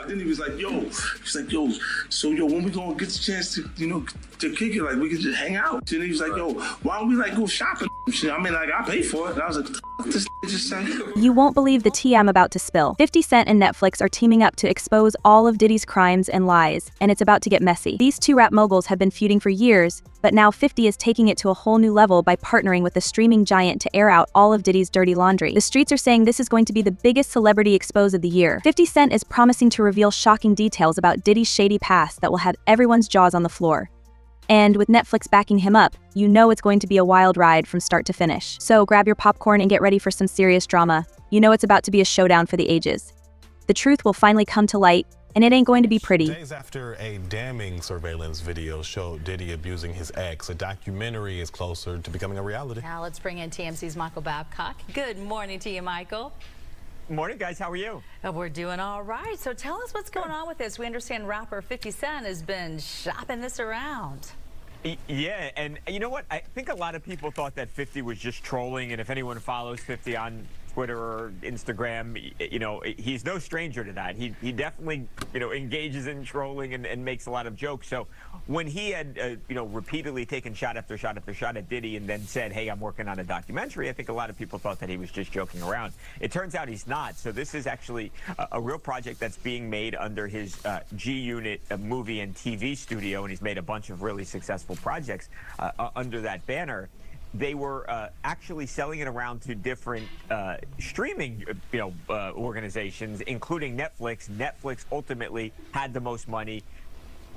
Then he was like, yo, so when we gonna get the chance to, to kick it, like we could just hang out. And he was like, yo, why don't we like go shopping? I mean, like I pay for it. And I was like, what this just say? You won't believe the tea I'm about to spill. 50 Cent and Netflix are teaming up to expose all of Diddy's crimes and lies, and it's about to get messy. These two rap moguls have been feuding for years, but now 50 is taking it to a whole new level by partnering with the streaming giant to air out all of Diddy's dirty laundry. The streets are saying this is going to be the biggest celebrity expose of the year. 50 Cent is promising to reveal shocking details about Diddy's shady past that will have everyone's jaws on the floor. And with Netflix backing him up, you know it's going to be a wild ride from start to finish. So grab your popcorn and get ready for some serious drama. You know it's about to be a showdown for the ages. The truth will finally come to light, and it ain't going to be pretty. Days after a damning surveillance video showed Diddy abusing his ex, a documentary is closer to becoming a reality. Now let's bring in TMC's Michael Babcock. Good morning to you, Michael. Morning, guys. How are you? We're doing all right. So tell us what's going on with this. We understand rapper 50 Cent has been shopping this around. Yeah, and you know what? I think a lot of people thought that 50 was just trolling, and if anyone follows 50 on Twitter or Instagram, he's no stranger to that. He definitely, engages in trolling and makes a lot of jokes. So when he had, repeatedly taken shot after shot after shot at Diddy and then said, hey, I'm working on a documentary, I think a lot of people thought that he was just joking around. It turns out he's not. So this is actually a real project that's being made under his G-Unit movie and TV studio, and he's made a bunch of really successful projects under that banner. They were actually selling it around to different streaming, organizations, including Netflix. Netflix ultimately had the most money,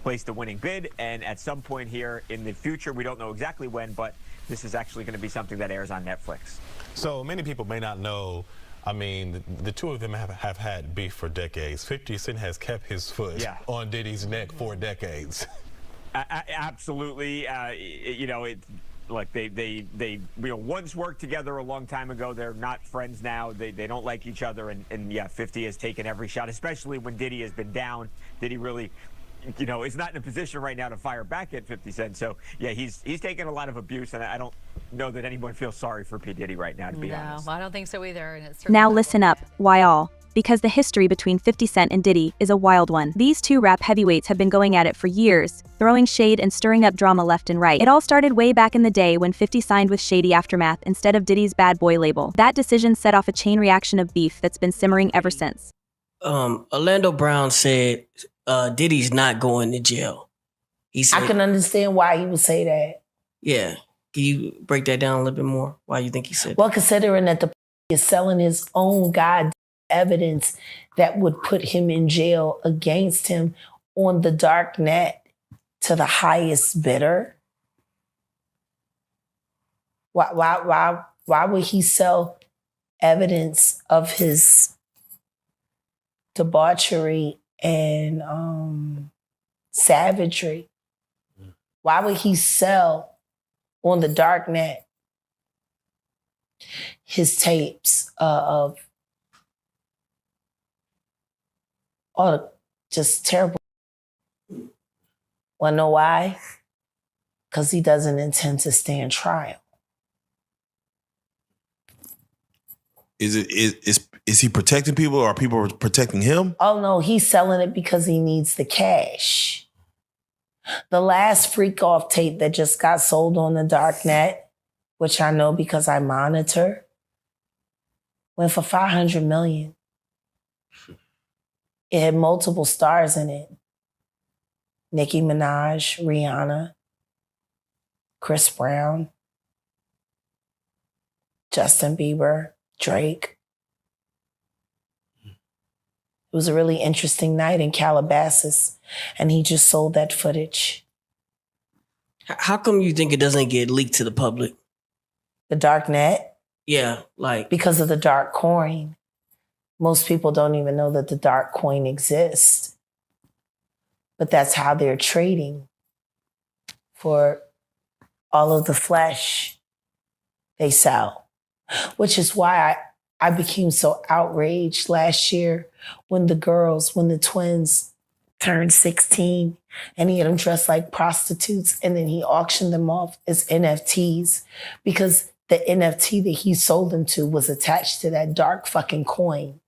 placed the winning bid, and at some point here in the future, we don't know exactly when, but this is actually going to be something that airs on Netflix. So many people may not know, I mean, the two of them have had beef for decades. 50 Cent has kept his foot on Diddy's neck for decades. Absolutely. Like they once worked together a long time ago. They're not friends now. They don't like each other. And yeah, 50 has taken every shot, especially when Diddy has been down. Diddy really, is not in a position right now to fire back at 50 Cent. So yeah, he's taken a lot of abuse, and I don't know that anyone feels sorry for P. Diddy right now, to be honest. No, I don't think so either. And it's now listen up, why all? Because the history between 50 Cent and Diddy is a wild one. These two rap heavyweights have been going at it for years, throwing shade and stirring up drama left and right. It all started way back in the day when 50 signed with Shady Aftermath instead of Diddy's Bad Boy label. That decision set off a chain reaction of beef that's been simmering ever since. Orlando Brown said Diddy's not going to jail. He said, I can understand why he would say that. Yeah. Can you break that down a little bit more? Why you think he said that? Well, considering that the is selling his own God evidence that would put him in jail against him on the dark net to the highest bidder. Why would he sell evidence of his debauchery and savagery? Why would he sell on the dark net his tapes of all just terrible? Wanna know why? Because he doesn't intend to stand trial. Is he protecting people, or are people protecting him? Oh no, he's selling it because he needs the cash. The last freak off tape that just got sold on the dark net, which I know because I monitor, went for $500 million. It had multiple stars in it. Nicki Minaj, Rihanna, Chris Brown, Justin Bieber, Drake. It was a really interesting night in Calabasas, and he just sold that footage. How come you think it doesn't get leaked to the public? The dark net? Yeah, because of the dark coin. Most people don't even know that the dark coin exists. But that's how they're trading for all of the flesh they sell. Which is why I became so outraged last year when the twins turned 16 and he had them dressed like prostitutes, and then he auctioned them off as NFTs because the NFT that he sold them to was attached to that dark fucking coin.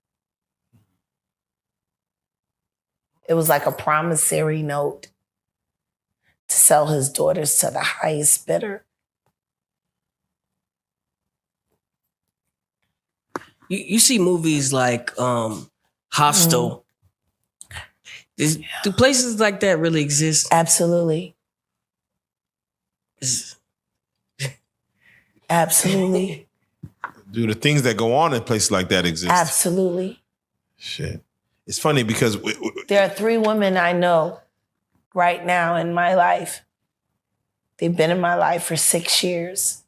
It was like a promissory note to sell his daughters to the highest bidder. You see movies like Hostel. Do places like that really exist? Absolutely. Absolutely. Do the things that go on in places like that exist? Absolutely. Shit. It's funny because there are 3 women I know right now in my life. They've been in my life for 6 years.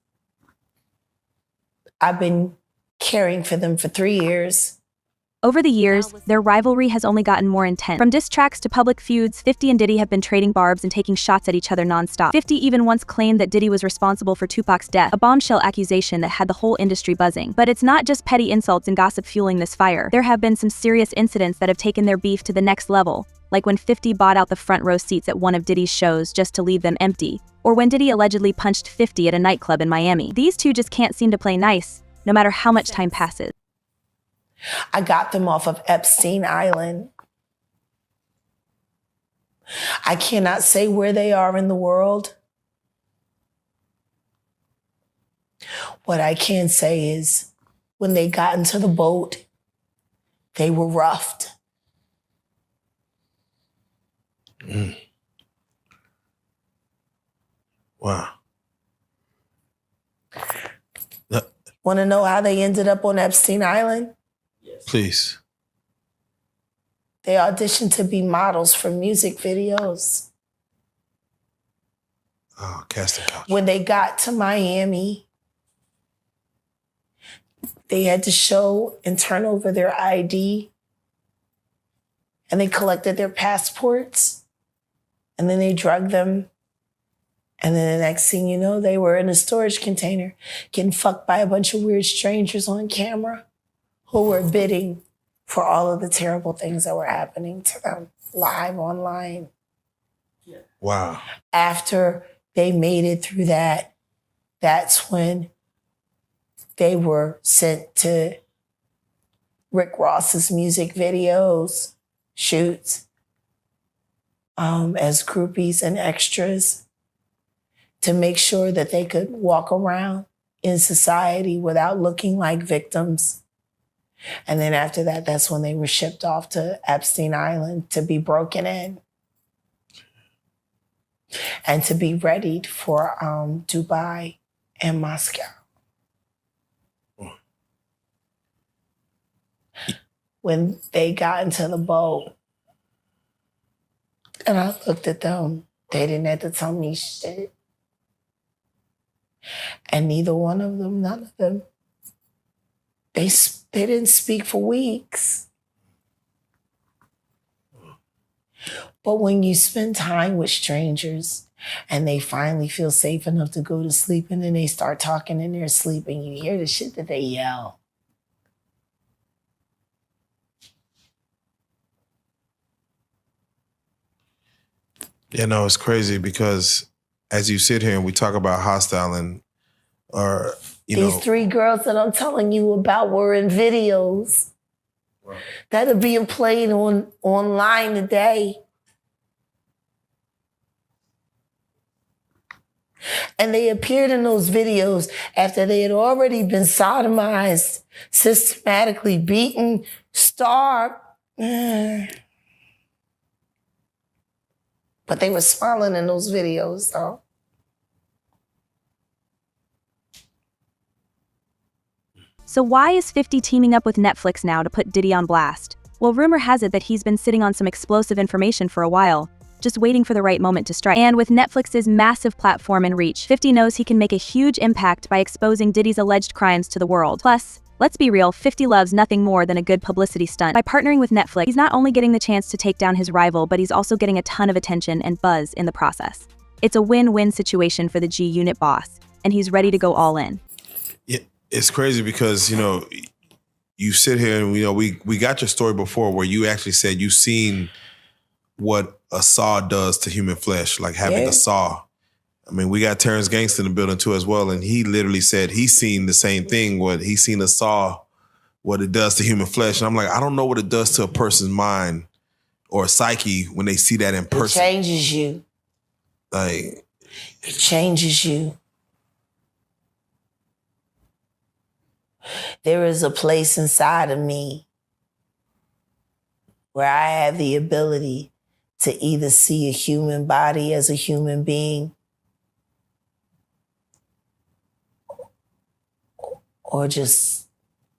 I've been caring for them for 3 years. Over the years, their rivalry has only gotten more intense. From diss tracks to public feuds, 50 and Diddy have been trading barbs and taking shots at each other nonstop. 50 even once claimed that Diddy was responsible for Tupac's death, a bombshell accusation that had the whole industry buzzing. But it's not just petty insults and gossip fueling this fire. There have been some serious incidents that have taken their beef to the next level, like when 50 bought out the front row seats at one of Diddy's shows just to leave them empty, or when Diddy allegedly punched 50 at a nightclub in Miami. These two just can't seem to play nice, no matter how much time passes. I got them off of Epstein Island. I cannot say where they are in the world. What I can say is when they got into the boat, they were roughed. Wow. Want to know how they ended up on Epstein Island? Please. They auditioned to be models for music videos. Oh, casting couch. When they got to Miami, they had to show and turn over their ID. And they collected their passports. And then they drugged them. And then the next thing you know, they were in a storage container getting fucked by a bunch of weird strangers on camera who were bidding for all of the terrible things that were happening to them live online. Wow. After they made it through that, that's when they were sent to Rick Ross's music videos, shoots, as groupies and extras to make sure that they could walk around in society without looking like victims. And then after that, that's when they were shipped off to Epstein Island to be broken in and to be readied for Dubai and Moscow. When they got into the boat and I looked at them, they didn't have to tell me shit. And neither one of them, none of them, they didn't speak for weeks. But when you spend time with strangers and they finally feel safe enough to go to sleep and then they start talking in their sleep and you hear the shit that they yell. Yeah, no, it's crazy because as you sit here and we talk about hostile and These 3 girls that I'm telling you about were in videos that are being played online today. And they appeared in those videos after they had already been sodomized, systematically beaten, starved. But they were smiling in those videos, though. So why is 50 teaming up with Netflix now to put Diddy on blast? Well, rumor has it that he's been sitting on some explosive information for a while, just waiting for the right moment to strike. And with Netflix's massive platform and reach, 50 knows he can make a huge impact by exposing Diddy's alleged crimes to the world. Plus, let's be real, 50 loves nothing more than a good publicity stunt. By partnering with Netflix, he's not only getting the chance to take down his rival, but he's also getting a ton of attention and buzz in the process. It's a win-win situation for the G-Unit boss, and he's ready to go all in. Yeah, it's crazy because, you sit here and, we got your story before where you actually said you seen what a saw does to human flesh, like having a saw. I mean, we got Terrence Gangster in the building too as well, and he literally said he's seen the same thing, he's seen a saw, what it does to human flesh. And I'm like, I don't know what it does to a person's mind or psyche when they see that in person? It changes you. Like, it changes you. There is a place inside of me where I have the ability to either see a human body as a human being or just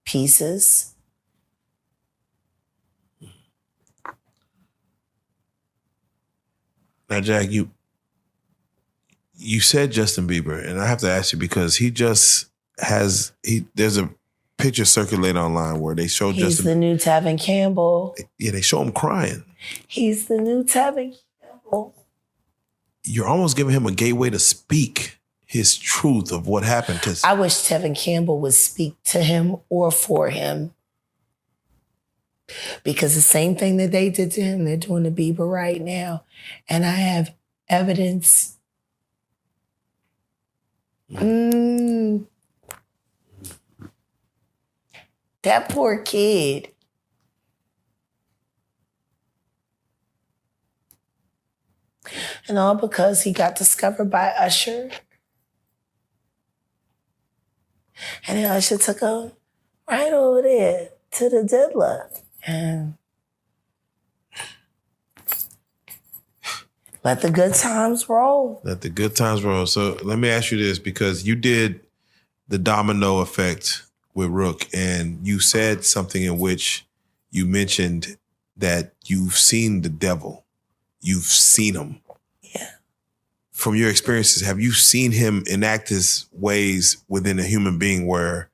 pieces. Now, Jack, you said Justin Bieber, and I have to ask you because there's a picture circulating online where they show He's Justin. the new Tevin Campbell. Yeah, they show him crying. He's the new Tevin Campbell. You're almost giving him a gateway to speak his truth of what happened. I wish Tevin Campbell would speak to him or for him. Because the same thing that they did to him, they're doing to Bieber right now. And I have evidence. That poor kid. And all because he got discovered by Usher. And then Usher took him right over there to the diddler. And let the good times roll. Let the good times roll. So let me ask you this, because you did the domino effect with Rook, and you said something in which you mentioned that you've seen the devil. You've seen him. Yeah. From your experiences, have you seen him enact his ways within a human being where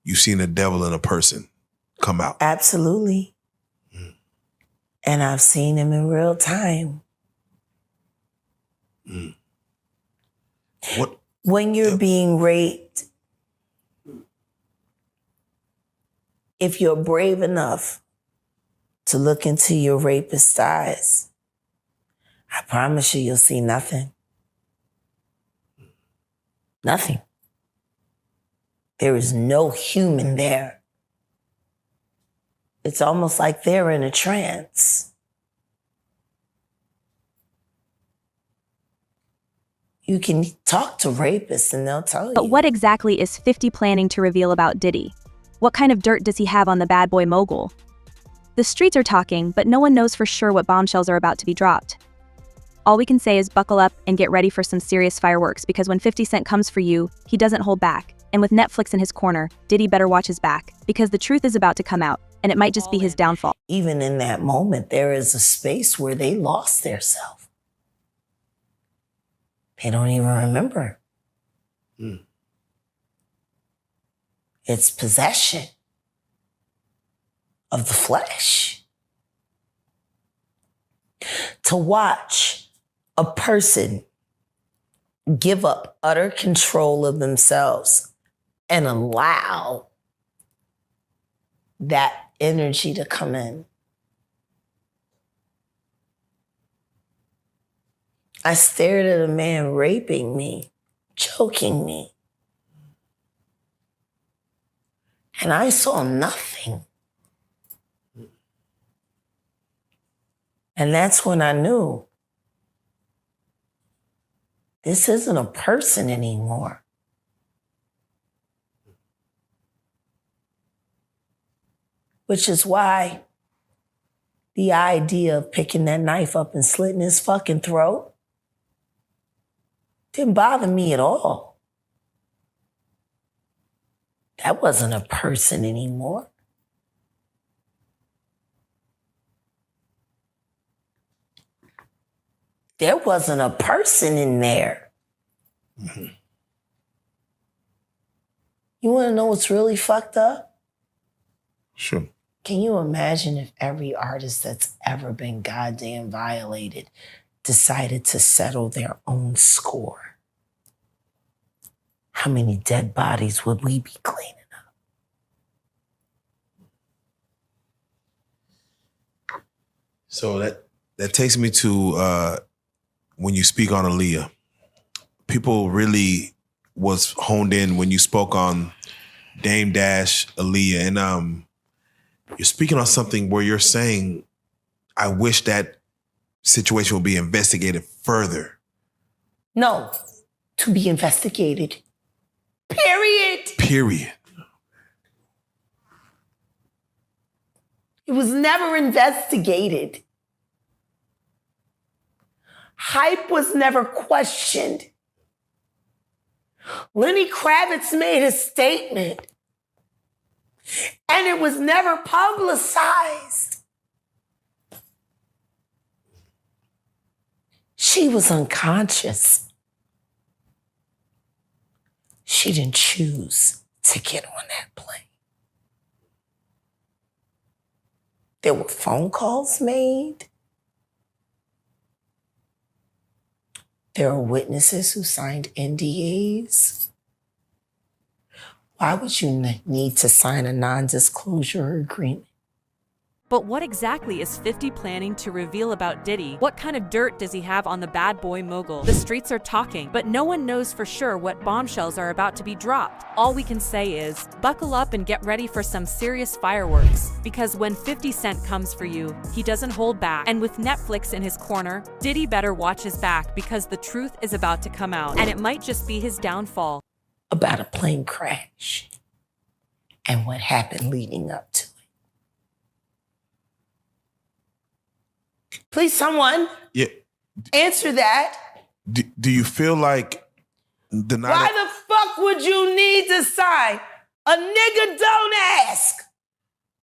you've seen a devil in a person come out? Absolutely. And I've seen him in real time. What? When you're being raped, if you're brave enough to look into your rapist's eyes, I promise you'll see nothing. Nothing. There is no human there. It's almost like they're in a trance. You can talk to rapists and they'll tell you. But what exactly is 50 planning to reveal about Diddy? What kind of dirt does he have on the bad boy mogul? The streets are talking, but no one knows for sure what bombshells are about to be dropped. All we can say is buckle up and get ready for some serious fireworks, because when 50 Cent comes for you, he doesn't hold back. And with Netflix in his corner, Diddy better watch his back, because the truth is about to come out, and it might just be his downfall. Even in that moment, there is a space where they lost their self. They don't even remember. It's possession of the flesh. To watch a person give up utter control of themselves and allow that energy to come in. I stared at a man raping me, choking me, and I saw nothing. And that's when I knew this isn't a person anymore. Which is why the idea of picking that knife up and slitting his fucking throat didn't bother me at all. That wasn't a person anymore. There wasn't a person in there. Mm-hmm. You want to know what's really fucked up? Sure. Can you imagine if every artist that's ever been goddamn violated decided to settle their own score? How many dead bodies would we be cleaning up? So that takes me to when you speak on Aaliyah. People really was honed in when you spoke on Dame Dash, Aaliyah, and you're speaking on something where you're saying I wish that situation would be investigated further. No, to be investigated. Period. Period. It was never investigated. Hype was never questioned. Lenny Kravitz made a statement, and it was never publicized. She was unconscious. She didn't choose to get on that plane. There were phone calls made. There are witnesses who signed NDAs. Why would you need to sign a non-disclosure agreement? But what exactly is 50 planning to reveal about Diddy? What kind of dirt does he have on the bad boy mogul? The streets are talking, but no one knows for sure what bombshells are about to be dropped. All we can say is, buckle up and get ready for some serious fireworks. Because when 50 Cent comes for you, he doesn't hold back. And with Netflix in his corner, Diddy better watch his back because the truth is about to come out. And it might just be his downfall. About a plane crash and what happened leading up to it. Please, someone answer that. Do you feel like Why the fuck would you need to sign? A nigga don't ask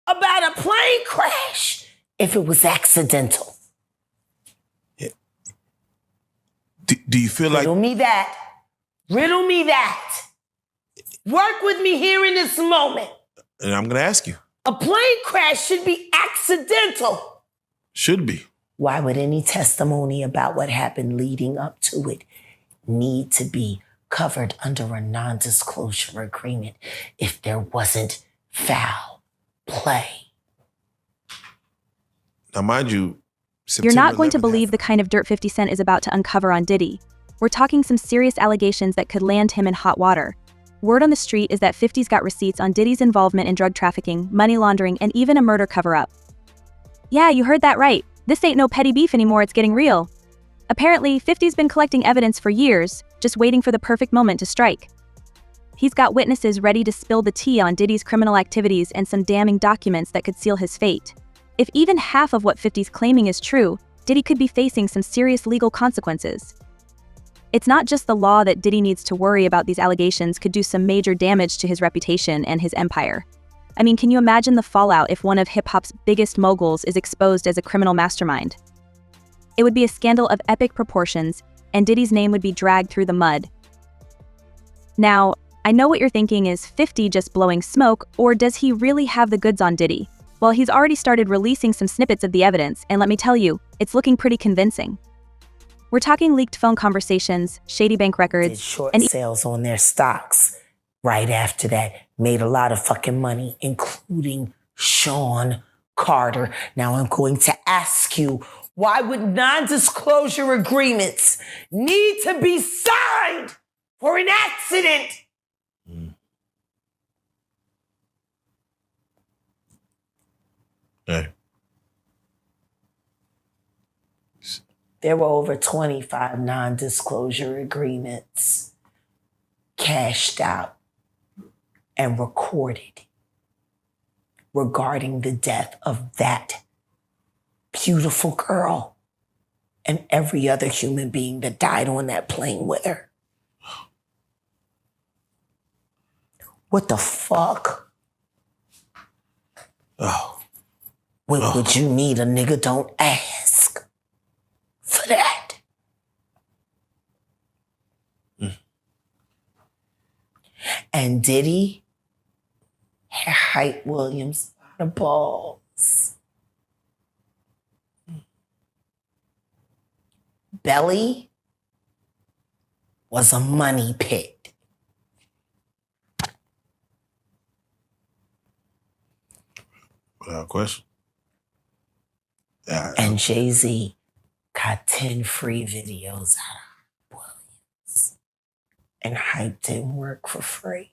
about a plane crash if it was accidental. Do you feel like... Riddle me that. Riddle me that. Work with me here in this moment. And I'm going to ask you. A plane crash should be accidental. Should be. Why would any testimony about what happened leading up to it need to be covered under a non-disclosure agreement if there wasn't foul play? Now, mind you, You're not going to believe the kind of dirt 50 Cent is about to uncover on Diddy. We're talking some serious allegations that could land him in hot water. Word on the street is that 50's got receipts on Diddy's involvement in drug trafficking, money laundering, and even a murder cover-up. Yeah, you heard that right. This ain't no petty beef anymore, it's getting real. Apparently, 50's been collecting evidence for years, just waiting for the perfect moment to strike. He's got witnesses ready to spill the tea on Diddy's criminal activities and some damning documents that could seal his fate. If even half of what 50's claiming is true, Diddy could be facing some serious legal consequences. It's not just the law that Diddy needs to worry about. These allegations could do some major damage to his reputation and his empire. I mean, can you imagine the fallout if one of hip-hop's biggest moguls is exposed as a criminal mastermind? It would be a scandal of epic proportions, and Diddy's name would be dragged through the mud. Now, I know what you're thinking, is 50 just blowing smoke, or does he really have the goods on Diddy? Well, he's already started releasing some snippets of the evidence, and let me tell you, it's looking pretty convincing. We're talking leaked phone conversations, shady bank records, Did short sales on their stocks. Right after that, made a lot of fucking money, including Sean Carter. Now I'm going to ask you, why would non-disclosure agreements need to be signed for an accident? Hey. There were over 25 non-disclosure agreements cashed out and recorded regarding the death of that beautiful girl and every other human being that died on that plane with her. What the fuck? Would you need a nigga don't ask for that? And Diddy had Hype Williams a lot of balls. Belly was a money pit. Without question. And Jay-Z got 10 free videos out of Williams. And Hype didn't work for free.